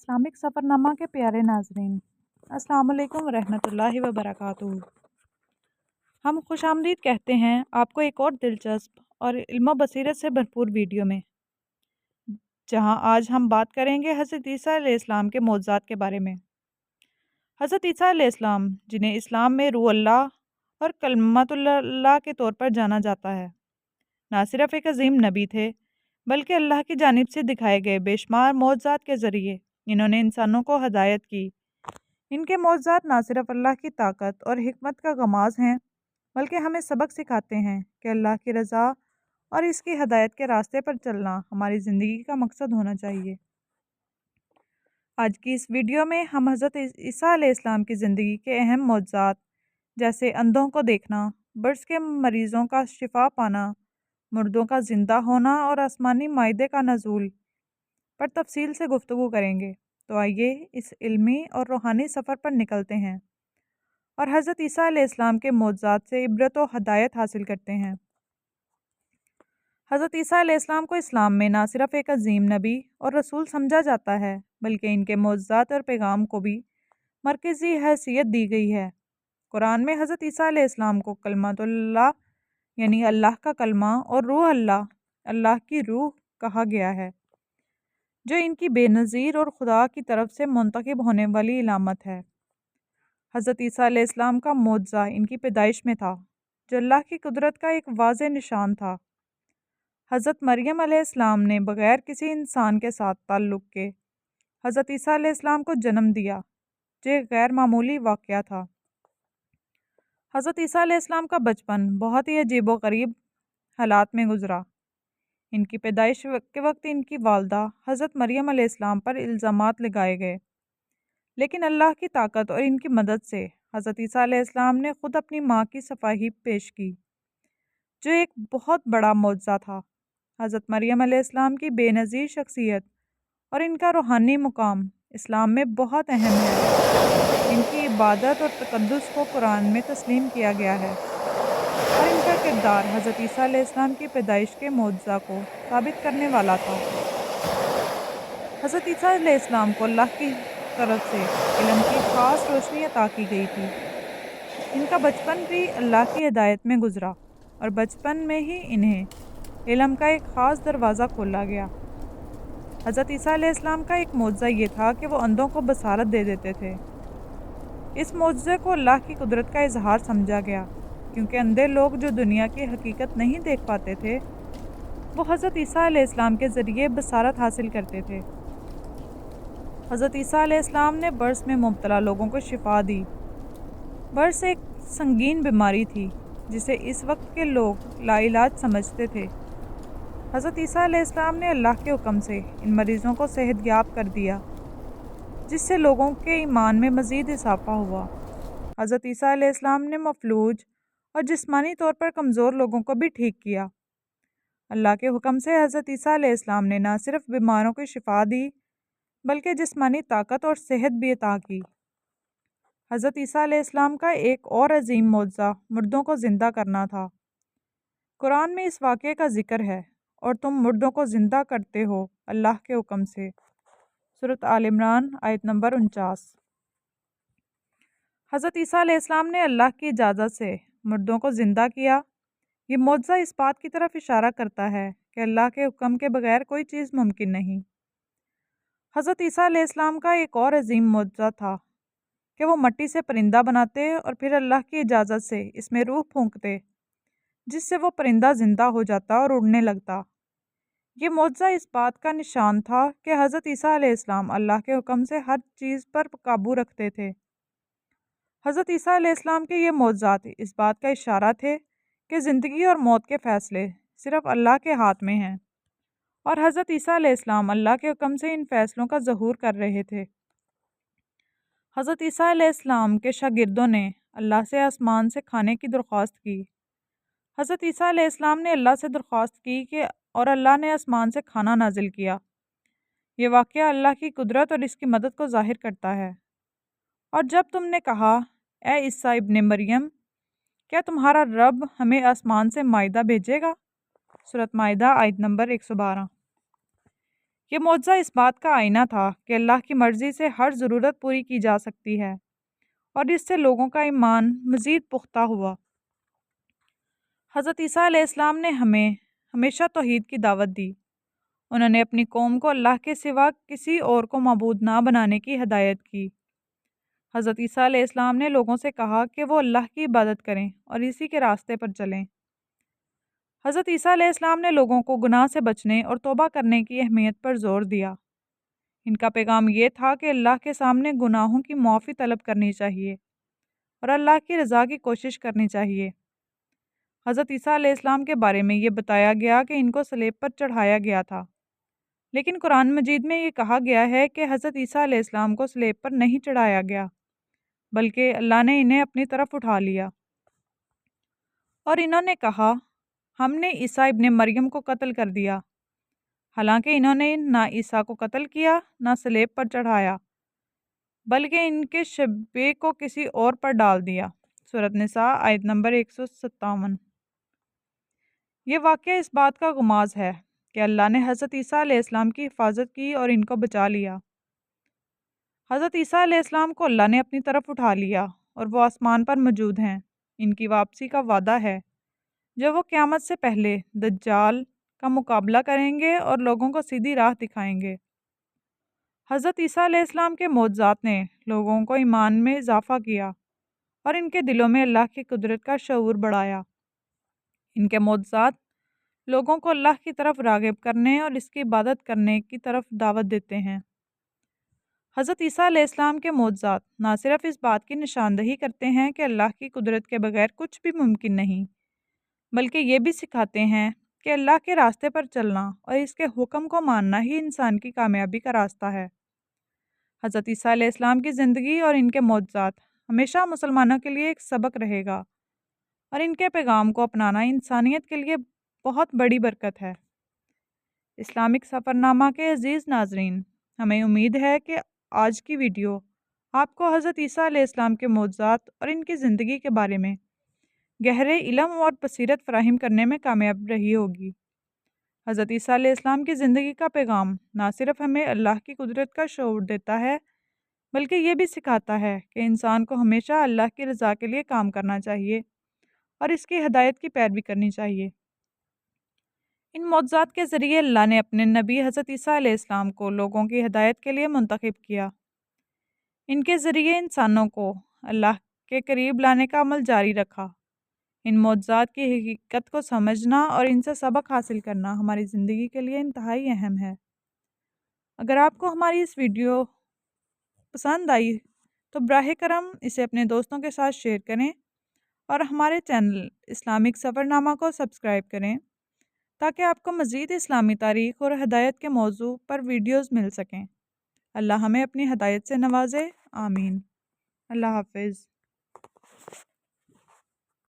Islamic सफ़रनामा के प्यारे नाज़रीन, अस्सलाम वालेकुम रहमतुल्लाहि व बरकातुहू। हम खुशामदीद कहते हैं आपको एक और दिलचस्प और इल्म बसीरत से भरपूर वीडियो में, जहां आज हम बात करेंगे हज़रत ईसा अलैहिस्सलाम के मौजज़ात के बारे में। हज़रत ईसा अलैहिस्सलाम, जिन्हें इस्लाम में रूह अल्लाह और कलमतुल्लाह के तौर पर जाना जाता है, ना सिर्फ एक अजीम नबी थे, बल्कि अल्लाह की जानिब से दिखाए गए बेशुमार मौजज़ात के ज़रिए इन्होंने इंसानों को हदायत की। इनके मौजज़ात ना सिर्फ अल्लाह की ताकत और हिकमत का गमाज़ हैं, बल्कि हमें सबक सिखाते हैं कि अल्लाह की रज़ा और इसकी हदायत के रास्ते पर चलना हमारी ज़िंदगी का मकसद होना चाहिए। आज की इस वीडियो में हम हज़रत ईसा अलैहिस्सलाम की ज़िंदगी के अहम मौजज़ात, जैसे अंधों को देखना, बर्स के मरीज़ों का शिफा पाना, मुर्दों का ज़िंदा होना और आसमानी माइदे का नज़ूल पर तफसील से गुफ्तगू करेंगे। तो आइए इस इल्मी और रूहानी सफ़र पर निकलते हैं और हज़रत ईसा अलैहिस्सलाम के मौजज़ात से इबरत व हदायत हासिल करते हैं। हज़रत ईसा अलैहिस्सलाम को इस्लाम में ना सिर्फ एक अजीम नबी और रसूल समझा जाता है, बल्कि इनके मौजज़ात और पैगाम को भी मरकज़ी हैसियत दी गई है। कुरान में हज़रत ईसा अलैहिस्सलाम को कलमतुल्लाह यानी अल्लाह का कलमा और रूह अल्लाह अल्लाह की रूह कहा गया है, जो इनकी बेनज़ीर और खुदा की तरफ से मुंतखब होने वाली इलामत है। हज़रत ईसा अलैहिस्सलाम का मौजज़ा इनकी पैदाइश में था, जो अल्लाह की कुदरत का एक वाज़ेह निशान था। हज़रत मरियम अलैहिस्सलाम ने बग़ैर किसी इंसान के साथ ताल्लुक़ के हज़रत ईसा अलैहिस्सलाम को जन्म दिया, जो एक गैर मामूली वाक़या था। हज़रत ईसा अलैहिस्सलाम का बचपन बहुत ही अजीबो-गरीब हालात में गुज़रा। इनकी पैदाइश के वक्त इनकी वालदा हज़रत मरियम अलैहिस्सलाम पर इल्ज़ामात लगाए गए, लेकिन अल्लाह की ताकत और इनकी मदद से हज़रत ईसा अलैहिस्सलाम ने ख़ुद अपनी माँ की सफ़ाही पेश की, जो एक बहुत बड़ा मौजज़ा था। हज़रत मरियम अलैहिस्सलाम की बेनज़ीर शख्सियत और इनका रूहानी मुकाम इस्लाम में बहुत अहम है। इनकी इबादत और तक़द्दुस को कुरान में तस्लीम किया गया है और इनका किरदार हज़रत ईसा अलैहिस्सलाम की पैदाइश के मौजज़ा को साबित करने वाला था। हज़रत ईसा अलैहिस्सलाम को अल्लाह की तरफ से इल्म की ख़ास रोशनी अता की गई थी। इनका बचपन भी अल्लाह की हिदायत में गुज़रा और बचपन में ही इन्हें इल्म का एक ख़ास दरवाज़ा खोला गया। हज़रत ईसा अलैहिस्सलाम का एक मौजज़ा ये था कि वो अंधों को बसारत दे देते थे। इस मौजज़े को अल्लाह की कुदरत का इजहार समझा गया, क्योंकि अंधे लोग जो दुनिया की हकीकत नहीं देख पाते थे, वो हज़रत ईसा अलैहिस्सलाम के ज़रिए बसारत हासिल करते थे। हज़रत ईसा अलैहिस्सलाम ने बर्स में मुब्तला लोगों को शिफा दी। बर्स एक संगीन बीमारी थी, जिसे इस वक्त के लोग लाइलाज समझते थे। हज़रत ईसा अलैहिस्सलाम ने अल्लाह के हुक्म से इन मरीज़ों को सेहतयाब कर दिया, जिससे लोगों के ईमान में मज़ीद इजाफ़ा हुआ। हज़रत ईसा अलैहिस्सलाम ने मफलूज और जिस्मानी तौर पर कमज़ोर लोगों को भी ठीक किया। अल्लाह के हुक्म से हज़रत ईसा अलैहिस्सलाम ने न सिर्फ बीमारों को शिफा दी, बल्कि जिस्मानी ताकत और सेहत भी अता की। हज़रत ईसा अलैहिस्सलाम का एक और अजीम मौजज़ा मुर्दों को ज़िंदा करना था। कुरान में इस वाक़े का ज़िक्र है, और तुम मुर्दों को ज़िंदा करते हो अल्लाह के हुक्म से। सूरत आल इमरान आयत नंबर 49। हज़रत ईसा अलैहिस्सलाम ने अल्लाह की इजाज़त से मुर्दों को ज़िंदा किया। ये मौजज़ा इस बात की तरफ इशारा करता है कि अल्लाह के हुक्म के बगैर कोई चीज़ मुमकिन नहीं। हज़रत ईसा अलैहिस्सलाम का एक और अजीम मौजज़ा था कि वो मट्टी से परिंदा बनाते और फिर अल्लाह की इजाज़त से इसमें रूह फूंकते, जिससे वो परिंदा ज़िंदा हो जाता और उड़ने लगता। ये मौजज़ा इस बात का निशान था कि हज़रत ईसा अलैहिस्सलाम अल्लाह के हुक्म से हर चीज़ पर काबू रखते थे। हज़रत ईसा अलैहिस्सलाम के ये मौजज़ात इस बात का इशारा थे कि ज़िंदगी और मौत के फ़ैसले सिर्फ़ अल्लाह के हाथ में हैं, और हज़रत ईसा अलैहिस्सलाम अल्लाह के हुक्म से इन फ़ैसलों का ज़हूर कर रहे थे। हज़रत ईसा अलैहिस्सलाम के शागिर्दों ने अल्लाह से आसमान से खाने की दरख्वास्त की। हज़रत ईसा अलैहिस्सलाम ने अल्लाह से दरख्वास्त की कि और अल्लाह ने आसमान से खाना नाजिल किया। ये वाक़या अल्लाह की कुदरत और इसकी मदद को ज़ाहिर करता है। और जब तुमने कहा, ए ईसा इब्ने मरियम, क्या तुम्हारा रब हमें आसमान से माइदा भेजेगा? सूरत माइदा आयत नंबर 112। یہ معجزہ اس بات کا آئینہ تھا کہ اللہ کی مرضی سے ہر ضرورت پوری کی جا سکتی ہے، اور اس سے لوگوں کا ایمان مزید پختہ ہوا۔ حضرت عیسیٰ علیہ السلام نے ہمیں ہمیشہ توحید کی دعوت دی۔ انہوں نے اپنی قوم کو اللہ کے سوا کسی اور کو معبود نہ بنانے کی ہدایت کی۔ حضرت عیسیٰ علیہ السلام نے لوگوں سے کہا کہ وہ اللہ کی عبادت کریں اور اسی کے راستے پر چلیں۔ حضرت عیسیٰ علیہ السلام نے لوگوں کو گناہ سے بچنے اور توبہ کرنے کی اہمیت پر زور دیا۔ ان کا پیغام یہ تھا کہ اللہ کے سامنے گناہوں کی معافی طلب کرنی چاہیے اور اللہ کی رضا کی کوشش کرنی چاہیے۔ حضرت عیسیٰ علیہ السلام کے بارے میں یہ بتایا گیا کہ ان کو صلیب پر چڑھایا گیا تھا، لیکن قرآن مجید میں یہ کہا گیا ہے کہ حضرت عیسیٰ علیہ السلام کو صلیب پر نہیں چڑھایا گیا، بلکہ اللہ نے انہیں اپنی طرف اٹھا لیا، اور انہوں نے کہا، ہم نے عیسیٰ ابن مریم کو قتل کر دیا، حالانکہ انہوں نے نہ عیسیٰ کو قتل کیا نہ صلیب پر چڑھایا، بلکہ ان کے شبیہ کو کسی اور پر ڈال دیا۔ سورۃ نساء آیت نمبر 157۔ یہ واقعہ اس بات کا غماز ہے کہ اللہ نے حضرت عیسیٰ علیہ السلام کی حفاظت کی اور ان کو بچا لیا۔ حضرت عیسیٰ علیہ السلام کو اللہ نے اپنی طرف اٹھا لیا اور وہ آسمان پر موجود ہیں۔ ان کی واپسی کا وعدہ ہے، جب وہ قیامت سے پہلے دجال کا مقابلہ کریں گے اور لوگوں کو سیدھی راہ دکھائیں گے۔ حضرت عیسیٰ علیہ السلام کے معجزات نے لوگوں کو ایمان میں اضافہ کیا اور ان کے دلوں میں اللہ کی قدرت کا شعور بڑھایا۔ ان کے معجزات لوگوں کو اللہ کی طرف راغب کرنے اور اس کی عبادت کرنے کی طرف دعوت دیتے ہیں۔ حضرت عیسیٰ علیہ السلام کے معجزات نہ صرف اس بات کی نشاندہی کرتے ہیں کہ اللہ کی قدرت کے بغیر کچھ بھی ممکن نہیں، بلکہ یہ بھی سکھاتے ہیں کہ اللہ کے راستے پر چلنا اور اس کے حکم کو ماننا ہی انسان کی کامیابی کا راستہ ہے۔ حضرت عیسیٰ علیہ السلام کی زندگی اور ان کے معجزات ہمیشہ مسلمانوں کے لیے ایک سبق رہے گا، اور ان کے پیغام کو اپنانا انسانیت کے لیے بہت بڑی برکت ہے۔ اسلامک سفرنامہ کے عزیز ناظرین، ہمیں امید ہے کہ آج کی ویڈیو آپ کو حضرت عیسیٰ علیہ السلام کے معجزات اور ان کی زندگی کے بارے میں گہرے علم اور بصیرت فراہم کرنے میں کامیاب رہی ہوگی۔ حضرت عیسیٰ علیہ السلام کی زندگی کا پیغام نہ صرف ہمیں اللہ کی قدرت کا شعور دیتا ہے، بلکہ یہ بھی سکھاتا ہے کہ انسان کو ہمیشہ اللہ کی رضا کے لیے کام کرنا چاہیے اور اس کی ہدایت کی پیروی کرنی چاہیے۔ ان معجزات کے ذریعے اللہ نے اپنے نبی حضرت عیسیٰ علیہ السلام کو لوگوں کی ہدایت کے لیے منتخب کیا۔ ان کے ذریعے انسانوں کو اللہ کے قریب لانے کا عمل جاری رکھا۔ ان معجزات کی حقیقت کو سمجھنا اور ان سے سبق حاصل کرنا ہماری زندگی کے لیے انتہائی اہم ہے۔ اگر آپ کو ہماری اس ویڈیو پسند آئی تو براہ کرم اسے اپنے دوستوں کے ساتھ شیئر کریں اور ہمارے چینل اسلامک سفرنامہ کو سبسکرائب کریں تاکہ آپ کو مزید اسلامی تاریخ اور ہدایت کے موضوع پر ویڈیوز مل سکیں۔ اللہ ہمیں اپنی ہدایت سے نوازے، آمین۔ اللہ حافظ۔